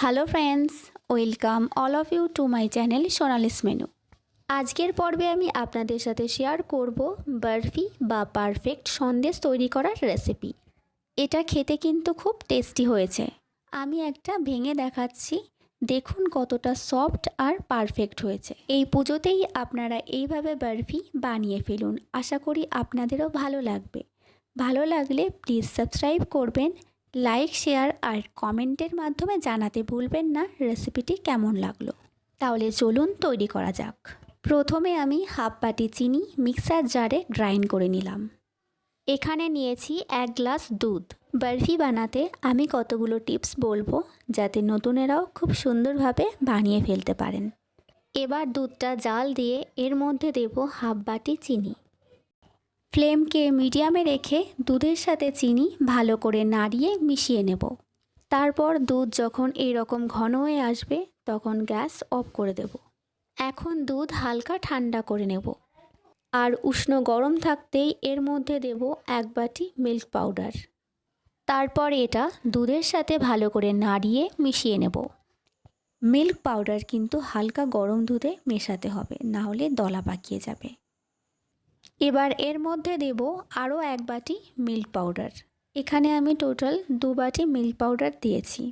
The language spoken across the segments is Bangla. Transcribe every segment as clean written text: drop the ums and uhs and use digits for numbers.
Hello friends, welcome all of you to my channel Sonali's menu. আজকের পর্বে আমি আপনাদের সাথে শেয়ার করব বরফি বা পারফেক্ট সন্দেশ তৈরি করার রেসিপি। এটা খেতে কিন্তু খুব টেস্টি হয়েছে। আমি একটা ভেঙে দেখাচ্ছি, দেখুন কতটা সফট আর পারফেক্ট হয়েছে। এই পুজোতেই আপনারা এইভাবে বরফি বানিয়ে ফেলুন, আশা করি আপনাদেরও ভালো লাগবে। ভালো লাগলে প্লিজ সাবস্ক্রাইব করবেন, লাইক শেয়ার আর কমেন্টের মাধ্যমে জানাতে ভুলবেন না রেসিপিটি কেমন লাগলো। তাহলে চলুন তৈরি করা যাক। প্রথমে আমি হাফ বাটি চিনি মিক্সার জারে গ্রাইন্ড করে নিলাম। এখানে নিয়েছি 1 গ্লাস দুধ। বরফি বানাতে আমি কতগুলো টিপস বলবো যাতে নতুনেরাও খুব সুন্দরভাবে বানিয়ে ফেলতে পারেন। এবার দুধটা জাল দিয়ে এর মধ্যে দেব হাফ বাটি চিনি। ফ্লেমকে মিডিয়ামে রেখে দুধের সাথে চিনি ভালো করে নাড়িয়ে মিশিয়ে নেব। তারপর দুধ যখন এইরকম ঘন হয়ে আসবে তখন গ্যাস অফ করে দেব। এখন দুধ হালকা ঠান্ডা করে নেব আর উষ্ণ গরম থাকতেই এর মধ্যে দেব 1 বাটি মিল্ক পাউডার। তারপর এটা দুধের সাথে ভালো করে নাড়িয়ে মিশিয়ে নেব। মিল্ক পাউডার কিন্তু হালকা গরম দুধে মেশাতে হবে, না হলে দলা পাকিয়ে যাবে। এবার এর মধ্যে দেব আরও 1 বাটি মিল্ক পাউডার। এখানে আমি টোটাল 2 বাটি মিল্ক পাউডার দিয়েছি।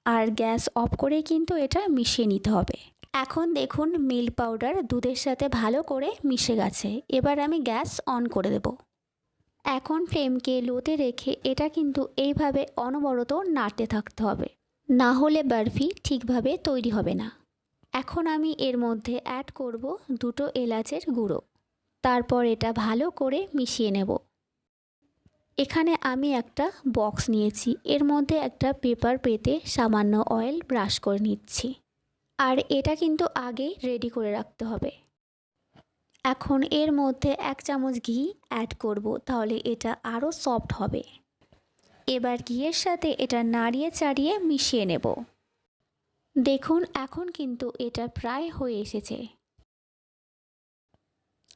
আর গ্যাস অফ করে কিন্তু এটা মিশিয়ে নিতে হবে। এখন দেখুন মিল্ক পাউডার দুধের সাথে ভালো করে মিশে গেছে। এবার আমি গ্যাস অন করে দেব। এখন ফ্লেমকে লোতে রেখে এটা কিন্তু এইভাবে অনবরত নাড়তে থাকতে হবে, না হলে বরফি ঠিকভাবে তৈরি হবে না। এখন আমি এর মধ্যে অ্যাড করব 2 এলাচের গুঁড়ো। তারপর এটা ভালো করে মিশিয়ে নেব। এখানে আমি একটা বক্স নিয়েছি, এর মধ্যে একটা পেপার পেতে সামান্য অয়েল ব্রাশ করে নিচ্ছি। আর এটা কিন্তু আগেই রেডি করে রাখতে হবে। এখন এর মধ্যে 1 চামচ ঘি অ্যাড করব, তাহলে এটা আরও সফট হবে। এবার ঘিয়ের সাথে এটা নাড়িয়ে চাড়িয়ে মিশিয়ে নেব। দেখুন এখন কিন্তু এটা প্রায় হয়ে এসেছে,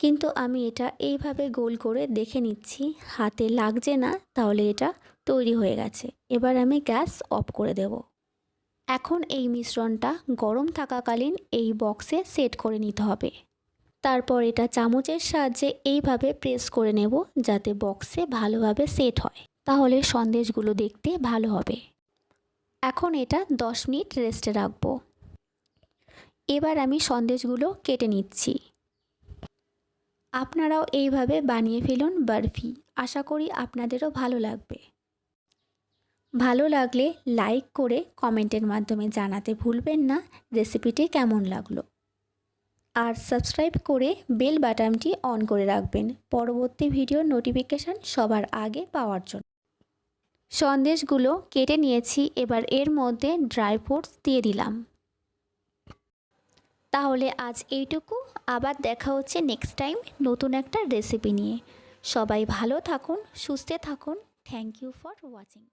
কিন্তু আমি এটা এইভাবে গোল করে দেখে নিচ্ছি হাতে লাগছে না, তাহলে এটা তৈরি হয়ে গেছে। এবার আমি গ্যাস অফ করে দেব। এখন এই মিশ্রণটা গরম থাকাকালীন এই বক্সে সেট করে নিতে হবে। তারপর এটা চামচের সাহায্যে এইভাবে প্রেস করে নেব যাতে বক্সে ভালোভাবে সেট হয়, তাহলে সন্দেশগুলো দেখতে ভালো হবে। এখন এটা 10 মিনিট রেস্টে রাখবো। এবার আমি সন্দেশগুলো কেটে নিচ্ছি। আপনারাও এইভাবে বানিয়ে ফেলুন বরফি, আশা করি আপনাদেরও ভালো লাগবে। ভালো লাগলে লাইক করে কমেন্টের মাধ্যমে জানাতে ভুলবেন না রেসিপিটি কেমন লাগলো। আর সাবস্ক্রাইব করে বেল বাটনটি অন করে রাখবেন পরবর্তী ভিডিওর নোটিফিকেশান সবার আগে পাওয়ার জন্য। সন্দেশগুলো কেটে নিয়েছি, এবার এর মধ্যে ড্রাই ফ্রুটস দিয়ে দিলাম। তাহলে আজ এইটুকু, আবার দেখা হচ্ছে নেক্সট টাইম নতুন একটা রেসিপি নিয়ে। সবাই ভালো থাকুন, সুস্থ থাকুন। Thank you for watching.